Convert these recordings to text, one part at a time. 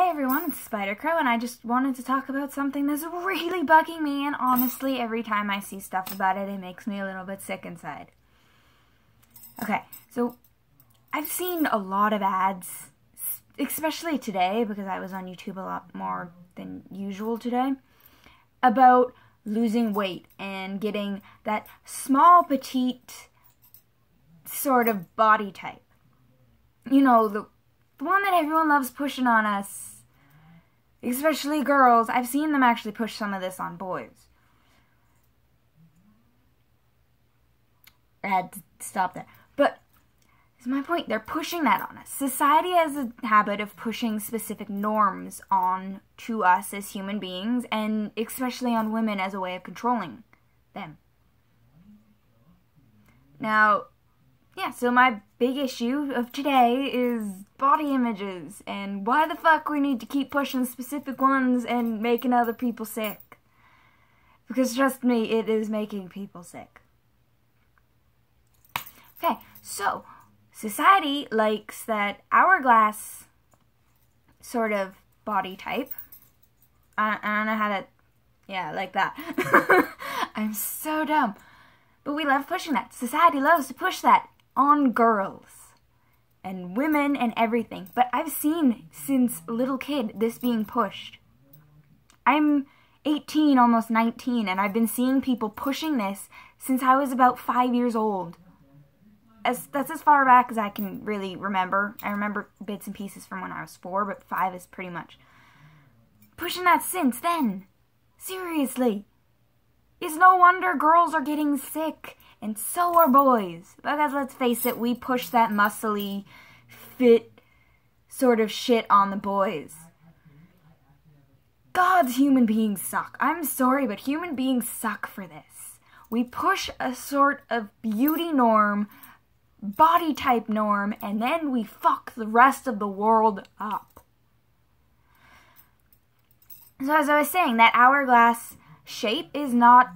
Hey everyone, it's Spider Crow, and I just wanted to talk about something that's really bugging me, and honestly, every time I see stuff about it, it makes me a little bit sick inside. Okay, so I've seen a lot of ads, especially today, because I was on YouTube a lot more than usual today, about losing weight and getting that small, petite sort of body type. You know, the one that everyone loves pushing on us, especially girls. I've seen them actually push some of this on boys. I had to stop there. But, it's my point, they're pushing that on us. Society has a habit of pushing specific norms on to us as human beings, and especially on women as a way of controlling them. Now, yeah, so my big issue of today is body images and why the fuck we need to keep pushing specific ones and making other people sick. Because trust me, it is making people sick. Okay, so society likes that hourglass sort of body type. I don't know how to, yeah, like that. I'm so dumb. But we love pushing that. Society loves to push that on girls and women and everything. But I've seen since a little kid this being pushed. I'm 18, almost 19, and I've been seeing people pushing this since I was about 5 years old. That's as far back as I can really remember. I remember bits and pieces from when I was 4, but 5 is pretty much pushing that since then. Seriously. It's no wonder girls are getting sick, and so are boys. Because let's face it, we push that muscly, fit sort of shit on the boys. God's human beings suck. I'm sorry, but human beings suck for this. We push a sort of beauty norm, body type norm, and then we fuck the rest of the world up. So as I was saying, that hourglass shape is not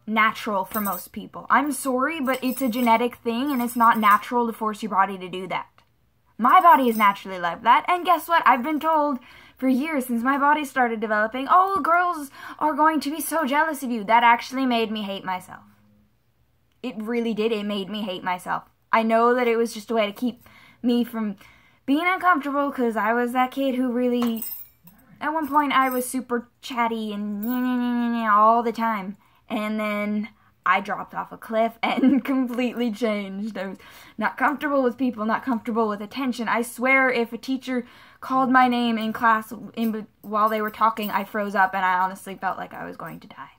natural for most people. I'm sorry, but it's a genetic thing, and it's not natural to force your body to do that. My body is naturally like that, and guess what? I've been told for years since my body started developing, oh, girls are going to be so jealous of you. That actually made me hate myself. It really did. It made me hate myself. I know that it was just a way to keep me from being uncomfortable, because I was that kid who really, at one point I was super chatty and all the time. And then I dropped off a cliff and completely changed. I was not comfortable with people, not comfortable with attention. I swear if a teacher called my name in class while they were talking, I froze up and I honestly felt like I was going to die.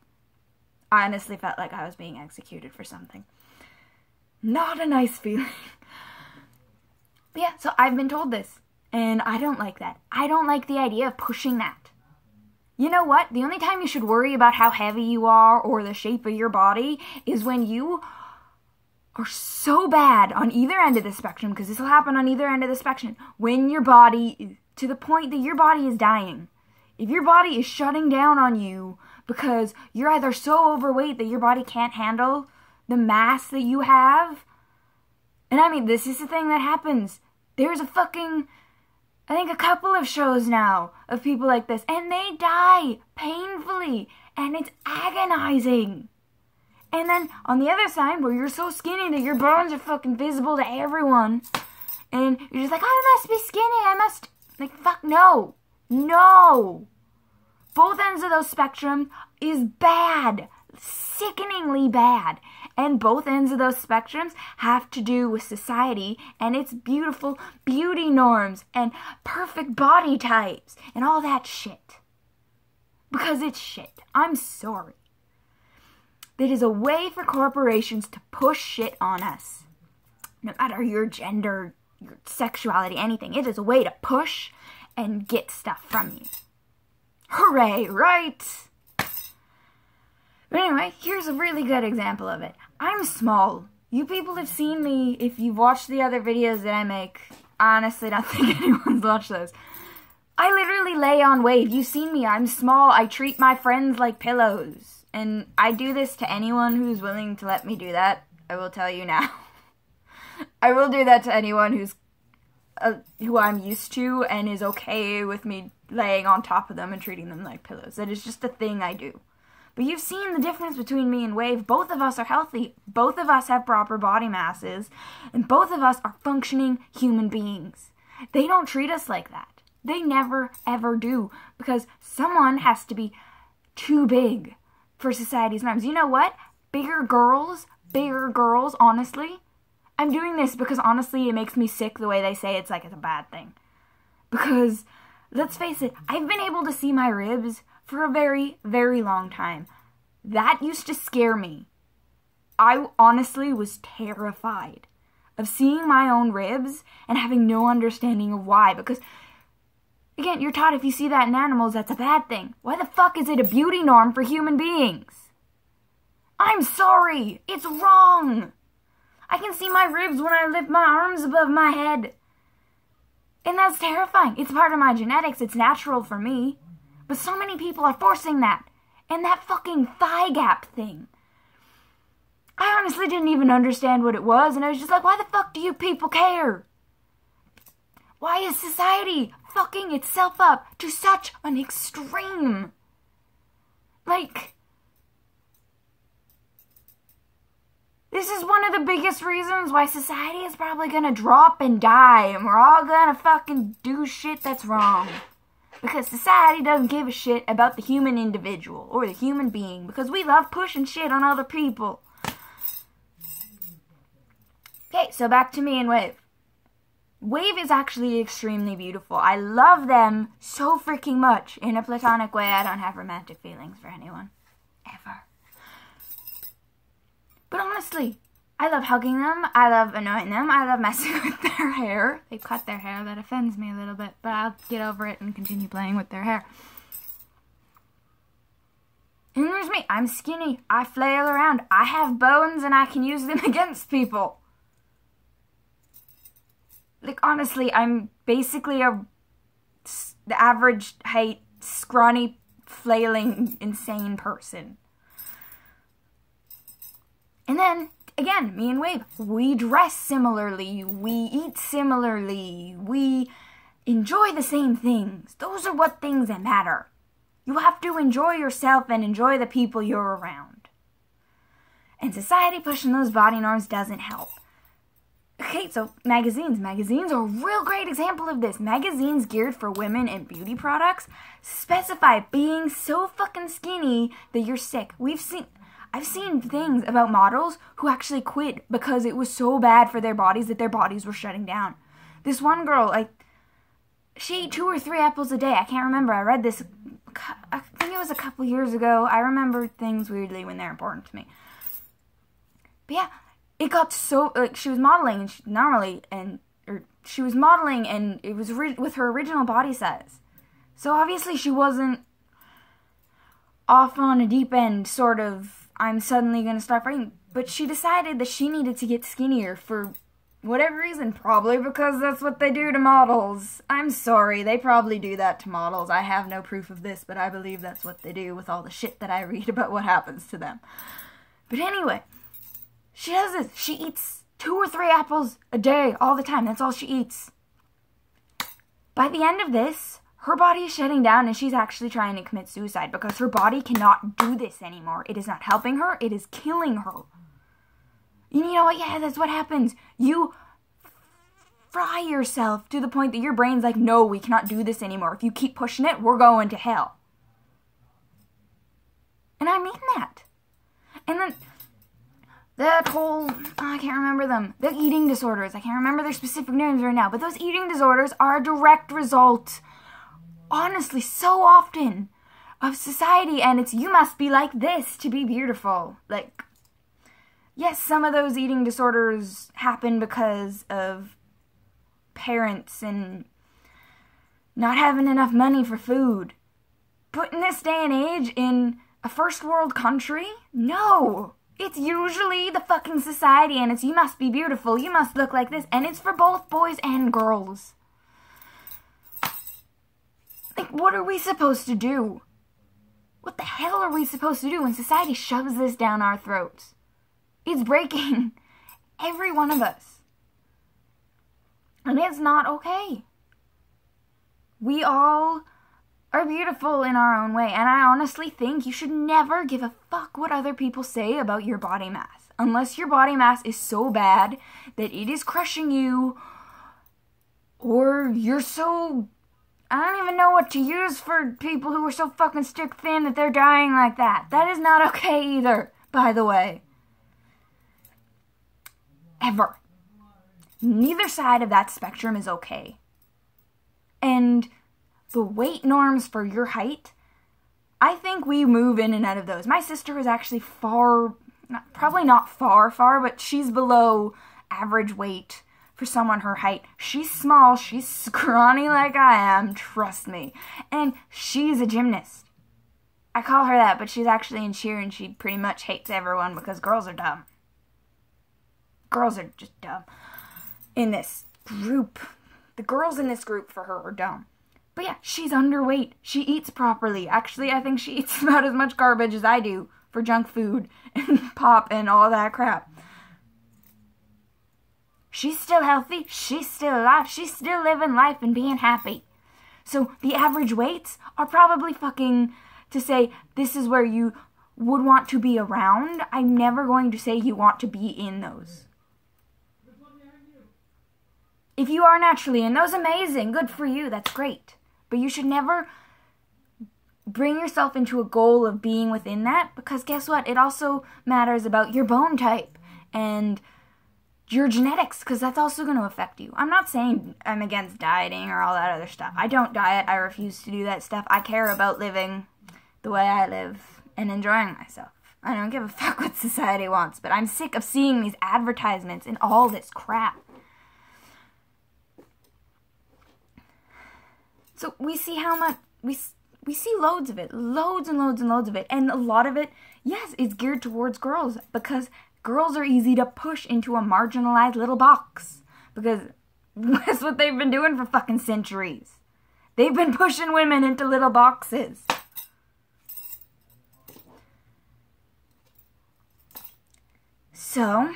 I honestly felt like I was being executed for something. Not a nice feeling. But yeah, so I've been told this, and I don't like that. I don't like the idea of pushing that. You know what? The only time you should worry about how heavy you are or the shape of your body is when you are so bad on either end of the spectrum, because this will happen on either end of the spectrum, when your body, to the point that your body is dying. If your body is shutting down on you because you're either so overweight that your body can't handle the mass that you have, and I mean, this is the thing that happens. There's a fucking, I think a couple of shows now of people like this, and they die painfully, and it's agonizing. And then on the other side, where you're so skinny that your bones are fucking visible to everyone, and you're just like, oh, I must be skinny, I must, like, fuck, no. No. Both ends of those spectrum is bad. Sickeningly bad. And both ends of those spectrums have to do with society and its beautiful beauty norms and perfect body types and all that shit. Because it's shit. I'm sorry. It is a way for corporations to push shit on us. No matter your gender, your sexuality, anything. It is a way to push and get stuff from you. Hooray, right? But anyway, here's a really good example of it. I'm small. You people have seen me if you've watched the other videos that I make. I honestly don't think anyone's watched those. I literally lay on weight. You've seen me. I'm small. I treat my friends like pillows. And I do this to anyone who's willing to let me do that. I will tell you now. I will do that to anyone who's who I'm used to and is okay with me laying on top of them and treating them like pillows. That is just a thing I do. But you've seen the difference between me and Wave. Both of us are healthy. Both of us have proper body masses. And both of us are functioning human beings. They don't treat us like that. They never, ever do. Because someone has to be too big for society's norms. You know what? Bigger girls, honestly. I'm doing this because honestly it makes me sick the way they say it's like it's a bad thing. Because, let's face it, I've been able to see my ribs for a very, very long time. That used to scare me. I honestly was terrified of seeing my own ribs and having no understanding of why. Because, again, you're taught if you see that in animals, that's a bad thing. Why the fuck is it a beauty norm for human beings? I'm sorry. It's wrong. I can see my ribs when I lift my arms above my head. And that's terrifying. It's part of my genetics. It's natural for me. But so many people are forcing that. And that fucking thigh gap thing. I honestly didn't even understand what it was. And I was just like, why the fuck do you people care? Why is society fucking itself up to such an extreme? Like, this is one of the biggest reasons why society is probably gonna drop and die, and we're all gonna fucking do shit that's wrong. Because society doesn't give a shit about the human individual, or the human being, because we love pushing shit on other people. Okay, so back to me and Wave. Wave is actually extremely beautiful. I love them so freaking much. In a platonic way, I don't have romantic feelings for anyone. Ever. But honestly, I love hugging them, I love annoying them, I love messing with their hair. They cut their hair, that offends me a little bit, but I'll get over it and continue playing with their hair. And there's me, I'm skinny, I flail around, I have bones and I can use them against people. Like, honestly, I'm basically the average height, scrawny, flailing, insane person. And then, again, me and Wave, we dress similarly, we eat similarly, we enjoy the same things. Those are what things that matter. You have to enjoy yourself and enjoy the people you're around. And society pushing those body norms doesn't help. Okay, so magazines. Magazines are a real great example of this. Magazines geared for women and beauty products specify being so fucking skinny that you're sick. I've seen things about models who actually quit because it was so bad for their bodies that their bodies were shutting down. This one girl, she ate 2 or 3 apples a day. I can't remember. I read this, I think it was a couple years ago. I remember things weirdly when they're important to me. But yeah, it got so, she was modeling and she was modeling and it was with her original body size. So obviously she wasn't off on a deep end sort of, I'm suddenly going to start fighting. But she decided that she needed to get skinnier for whatever reason. Probably because that's what they do to models. I'm sorry, they probably do that to models. I have no proof of this, but I believe that's what they do with all the shit that I read about what happens to them. But anyway, she does this. She eats 2 or 3 apples a day all the time. That's all she eats. By the end of this, her body is shutting down and she's actually trying to commit suicide because her body cannot do this anymore. It is not helping her. It is killing her. And you know what? Yeah, that's what happens. You fry yourself to the point that your brain's like, no, we cannot do this anymore. If you keep pushing it, we're going to hell. And I mean that. And then that whole, I can't remember them. The eating disorders. I can't remember their specific names right now. But those eating disorders are a direct result, honestly, so often, of society. And it's, you must be like this to be beautiful. Like, yes, some of those eating disorders happen because of parents and not having enough money for food. But in this day and age, in a first world country, no. It's usually the fucking society, and it's, you must be beautiful, you must look like this, and it's for both boys and girls. Like, what are we supposed to do? What the hell are we supposed to do when society shoves this down our throats? It's breaking every one of us. And it's not okay. We all are beautiful in our own way, and I honestly think you should never give a fuck what other people say about your body mass. Unless your body mass is so bad that it is crushing you, or you're so... I don't even know what to use for people who are so fucking stick thin that they're dying like that. That is not okay either, by the way. Ever. Neither side of that spectrum is okay. And the weight norms for your height, I think we move in and out of those. My sister is actually probably not far, but she's below average weight for someone her height. She's small, she's scrawny like I am, trust me. And she's a gymnast. I call her that, but she's actually in cheer and she pretty much hates everyone because girls are dumb. Girls are just dumb. In this group, the girls in this group for her are dumb. But yeah, she's underweight. She eats properly. Actually, I think she eats about as much garbage as I do for junk food and pop and all that crap. She's still healthy. She's still alive. She's still living life and being happy. So the average weights are probably fucking to say this is where you would want to be around. I'm never going to say you want to be in those. If you are naturally in those, amazing. Good for you. That's great. But you should never bring yourself into a goal of being within that, because guess what? It also matters about your bone type and your genetics, because that's also going to affect you. I'm not saying I'm against dieting or all that other stuff. I don't diet. I refuse to do that stuff. I care about living the way I live and enjoying myself. I don't give a fuck what society wants, but I'm sick of seeing these advertisements and all this crap. So we see how much, we see loads of it, loads and loads and loads of it. And a lot of it, yes, is geared towards girls because girls are easy to push into a marginalized little box. Because that's what they've been doing for fucking centuries. They've been pushing women into little boxes. So,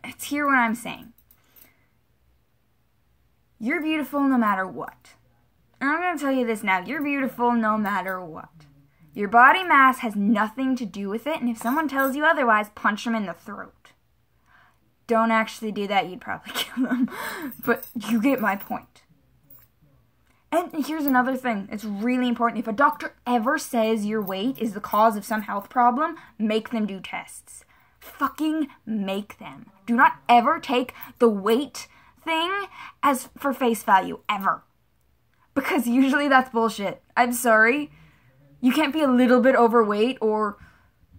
let's hear what I'm saying. You're beautiful no matter what. And I'm going to tell you this now. You're beautiful no matter what. Your body mass has nothing to do with it, and if someone tells you otherwise, punch them in the throat. Don't actually do that. You'd probably kill them. But you get my point. And here's another thing. It's really important. If a doctor ever says your weight is the cause of some health problem, make them do tests. Fucking make them. Do not ever take the weight thing as for face value, ever. Because usually that's bullshit. I'm sorry. You can't be a little bit overweight or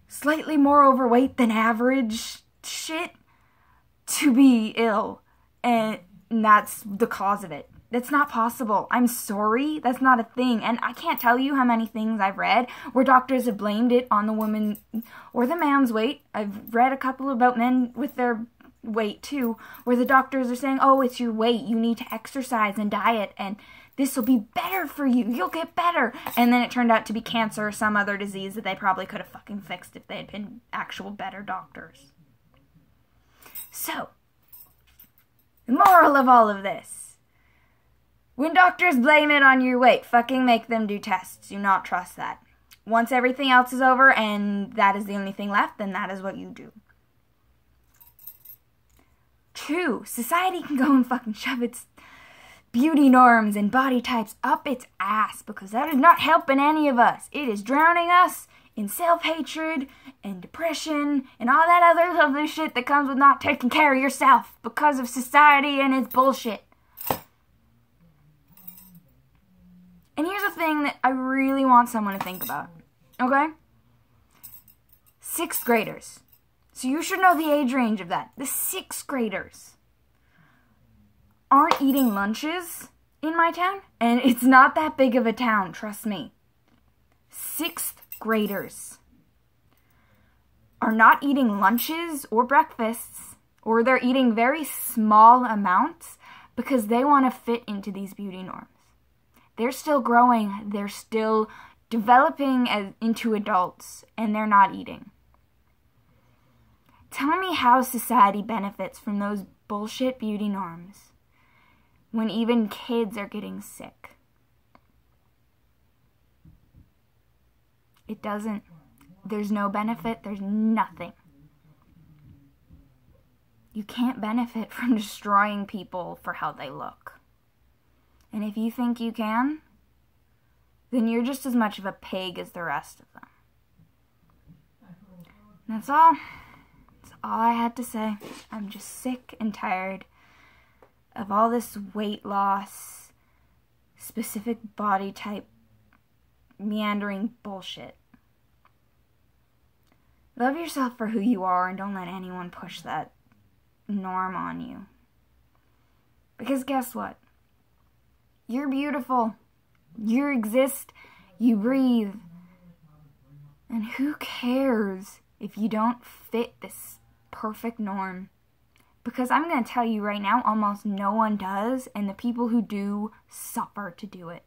slightly more overweight than average shit to be ill. And that's the cause of it. That's not possible. I'm sorry. That's not a thing. And I can't tell you how many things I've read where doctors have blamed it on the woman or the man's weight. I've read a couple about men with their weight too, where the doctors are saying, oh, it's your weight, you need to exercise and diet, and this will be better for you, you'll get better. And then it turned out to be cancer or some other disease that they probably could have fucking fixed if they had been actual better doctors. So, the moral of all of this: when doctors blame it on your weight, fucking make them do tests. Do not trust that. Once everything else is over and that is the only thing left, then that is what you do. 2, society can go and fucking shove its beauty norms and body types up its ass, because that is not helping any of us. It is drowning us in self-hatred and depression and all that other lovely shit that comes with not taking care of yourself because of society and its bullshit. And here's a thing that I really want someone to think about, okay? 6th graders. So you should know the age range of that. The 6th graders aren't eating lunches in my town, and it's not that big of a town, trust me. 6th graders are not eating lunches or breakfasts, or they're eating very small amounts because they want to fit into these beauty norms. They're still growing, they're still developing into adults, and they're not eating. Tell me how society benefits from those bullshit beauty norms when even kids are getting sick. It doesn't, there's no benefit, there's nothing. You can't benefit from destroying people for how they look. And if you think you can, then you're just as much of a pig as the rest of them. And that's all. That's all I had to say. I'm just sick and tired of all this weight loss, specific body type, meandering bullshit. Love yourself for who you are and don't let anyone push that norm on you. Because guess what? You're beautiful. You exist. You breathe. And who cares if you don't fit this perfect norm? Because I'm going to tell you right now, almost no one does, and the people who do suffer to do it.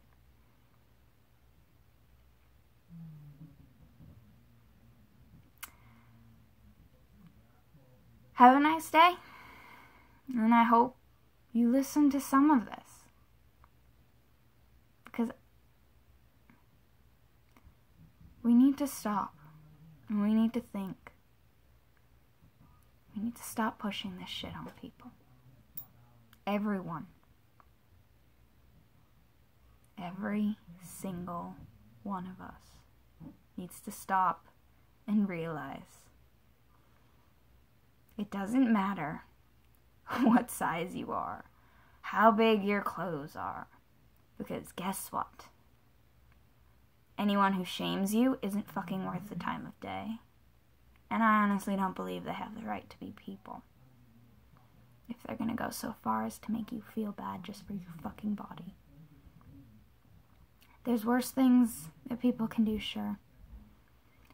Have a nice day, and I hope you listen to some of this. Because we need to stop, and we need to think. We need to stop pushing this shit on people. Everyone. Every single one of us needs to stop and realize it doesn't matter what size you are, how big your clothes are, because guess what? Anyone who shames you isn't fucking worth the time of day. And I honestly don't believe they have the right to be people. If they're gonna go so far as to make you feel bad just for your fucking body. There's worse things that people can do, sure.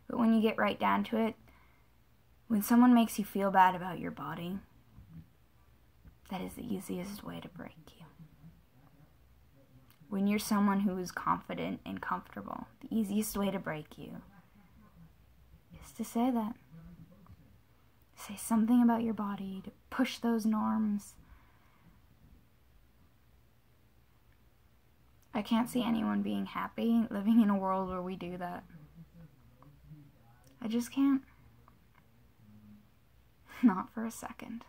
But when you get right down to it, when someone makes you feel bad about your body, that is the easiest way to break you. When you're someone who is confident and comfortable, the easiest way to break you is to say that. Say something about your body, to push those norms. I can't see anyone being happy living in a world where we do that. I just can't. Not for a second.